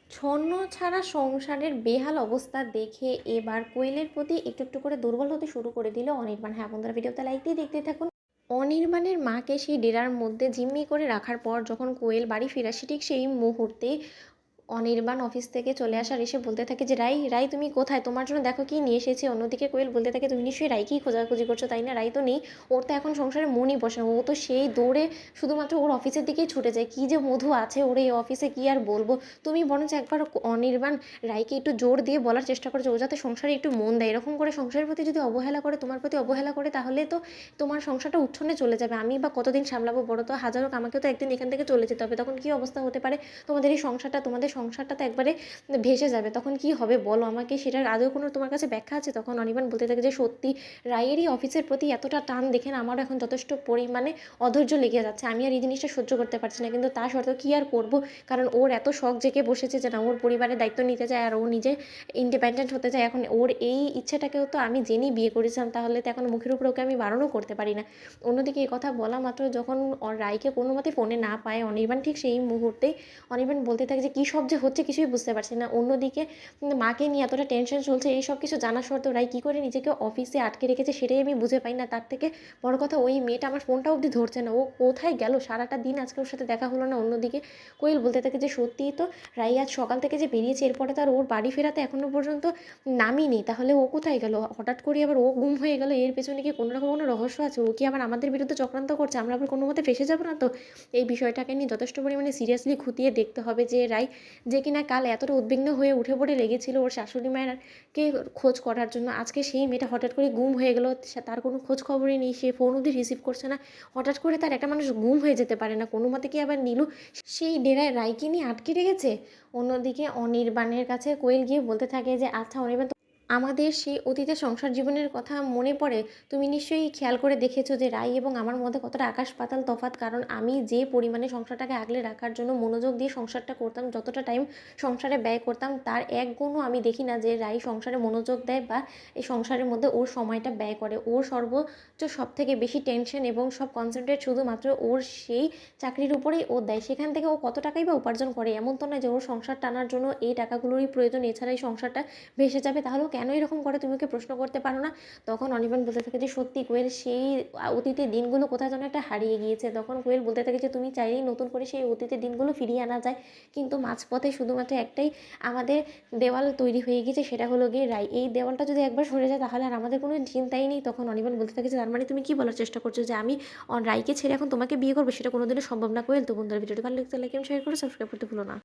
ছন্ন ছাড়া সংসারের বেহাল অবস্থা দেখে এবার কোয়েলের প্রতি একটু একটু করে দুর্বল হতে শুরু করে দিল অনির্বাণ। হ্যাঁ বন্ধুরা, ভিডিওতে লাইক দিয়ে দেখতে থাকুন। অনির্বাণের মাকে সেই ডেরার মধ্যে জিম্মি করে রাখার পর যখন কোয়েল বাড়ি ফিরে আসে, ঠিক সেই মুহূর্তে অনির্বাণ অফিস থেকে চলে আসার এসে বলতে থাকে যে রাই রাই তুমি কোথায়, তোমার জন্য দেখো কি নিয়ে এসেছে। অন্যদিকে কোয়েল বলতে থাকে তুমি নিশ্চয়ই রাইকেই খোঁজাখুঁজি করছো, তাই না? রাই তো নেই, ওর তো এখন সংসারে মনই বসে না, ও তো সেই দৌড়ে শুধুমাত্র ওর অফিসের দিকেই ছুটে যায়। কী যে মধু আছে ওর এই অফিসে, কি আর বলবো। তুমি বরঞ্চ একবার অনির্বাণ রাইকে একটু জোর দিয়ে বলার চেষ্টা করছো ও যাতে সংসারে একটু মন দেয়। এরকম করে সংসারের প্রতি যদি অবহেলা করে, তোমার প্রতি অবহেলা করে, তাহলে তো তোমার সংসারটা উচ্ছন্নে চলে যাবে। আমি বা কতদিন সামলাবো বড়? তো হাজার হোক আমাকেও তো একদিন এখান থেকে চলে যেতে হবে। তখন কী অবস্থা হতে পারে তোমাদের এই সংসারটা, তোমাদের সংসারটা তো একবারে ভেসে যাবে। তখন কি হবে বলো আমাকে, সেটার আদৌ কোনো তোমার কাছে ব্যাখ্যা আছে? তখন অনির্বাণ বলতে থাকে যে সত্যি রায়েরই অফিসের প্রতি এতটা টান দেখে না আমারও এখন যথেষ্ট পরিমাণে অধৈর্য লেগে যাচ্ছে। আমি আর এই জিনিসটা সহ্য করতে পারছি না, কিন্তু তা সত্ত্বেও কী আর করবো, কারণ ওর এত শখ জেগে বসেছে যে না ওর পরিবারের দায়িত্ব নিতে চায় আর ও নিজে ইন্ডিপেন্ডেন্ট হতে চায়। এখন ওর এই ইচ্ছেটাকেও তো আমি জেনেই বিয়ে করেছিলাম, তাহলে তো এখন মুখের উপরে ওকে আমি বারণও করতে পারি না। অন্যদিকে এই কথা বলা মাত্র যখন রায়কে কোনো মতে ফোনে না পায় অনির্বাণ, ঠিক সেই মুহূর্তেই অনির্বাণ বলতে থাকে যে কী সব যে হচ্ছে কিছুই বুঝতে পারছি না। অন্যদিকে মাকে নিয়ে এতটা টেনশন চলছে, এই সব কিছু জানা সত্ত্বেও রাই কী করে নিজেকে অফিসে আটকে রেখেছে সেটাই আমি বুঝে পাই না। তার থেকে বড় কথা, ওই মেয়েটা আমার ফোনটা অবধি ধরছে না, ও কোথায় গেল সারাটা দিন, আজকে ওর সাথে দেখা হলো না। অন্যদিকে কোয়েল বলতে থাকে যে সত্যিই তো রাই আজ সকাল থেকে যে বেরিয়েছে, এরপরে তো আর ওর বাড়ি ফেরাতে এখনও পর্যন্ত নামই নেই, তাহলে ও কোথায় গেল? হঠাৎ করে আবার ও গুম হয়ে গেল, এর পেছনে কি কোনো রকম কোনো রহস্য আছে? ও কি আবার আমাদের বিরুদ্ধে চক্রান্ত করছে? আমরা আবার কোনো মতে ফেসে যাবো না তো? এই বিষয়টাকে নিয়ে যথেষ্ট পরিমাণে সিরিয়াসলি খুঁটিয়ে দেখতে হবে যে রাই, যে কিনা কাল এতটা উদ্বিগ্ন হয়ে উঠে পড়ে লেগেছিল ওর শাশুড়ি মায়েরকে খোঁজ করার জন্য, আজকে সেই মেয়েটা হঠাৎ করে গুম হয়ে গেল। তার কোনো খোঁজ খবরই নেই, সে ফোন অবধি রিসিভ করছে না। হঠাৎ করে তার একটা মানুষ গুম হয়ে যেতে পারে না, কোনো মতে কি আবার নীলু সেই ডেরায় রাইকে নিয়ে আটকে রেখেছে? অন্যদিকে অনির্বাণের কাছে কোয়েল গিয়ে বলতে থাকে যে আচ্ছা অনির্বাণ, আমাদের সেই অতীতের সংসার জীবনের কথা মনে পড়ে? তুমি নিশ্চয়ই খেয়াল করে দেখেছো যে রাই এবং আমার মধ্যে কতটা আকাশ পাতাল তফাৎ। কারণ আমি যে পরিমাণে সংসারটাকে আগলে রাখার জন্য মনোযোগ দিয়ে সংসারটা করতাম, যতটা টাইম সংসারে ব্যয় করতাম, তার এক গুণও আমি দেখি না যে রাই সংসারে মনোযোগ দেয় বা এই সংসারের মধ্যে ওর সময়টা ব্যয় করে। ওর সর্বোচ্চ সব থেকে বেশি টেনশন এবং সব কনসেন্ট্রেট শুধুমাত্র ওর সেই চাকরির উপরেই ও দেয়। সেখান থেকে ও কত টাকাই বা উপার্জন করে, এমন তো নয় যে ওর সংসার টানার জন্য এই টাকাগুলোরই প্রয়োজন, এছাড়া এই সংসারটা ভেসে যাবে। তাহলেও কেন এরকম করে তুমি ওকে প্রশ্ন করতে পারো না? তখন অনির্বাণ বলতে থাকে যে সত্যি কোয়েল, সেই অতীতের দিনগুলো কোথায় যেন একটা হারিয়ে গিয়েছে। তখন কোয়েল বলতে থাকে যে তুমি চাইলেই নতুন করে সেই অতীতের দিনগুলো ফিরিয়ে আনা যায়, কিন্তু মাঝপথে শুধুমাত্র একটাই আমাদের দেওয়াল তৈরি হয়ে গিয়েছে, সেটা হলো গিয়ে রাই। এই দেওয়ালটা যদি একবার সরে যায় তাহলে আর আমাদের কোনো চিন্তাই নেই। তখন অনির্বাণ বলতে থাকে যে তার মানে তুমি কি বলার চেষ্টা করছো যে আমি রাইকে ছেড়ে এখন তোমাকে বিয়ে করবো? সেটা কোনোদিনও সম্ভব না কোয়েল। তো বন্ধুরা, ভিডিওটি ভালো লাগলে লাইক এবং শেয়ার করে সাবস্ক্রাইব করতে ভুলো না।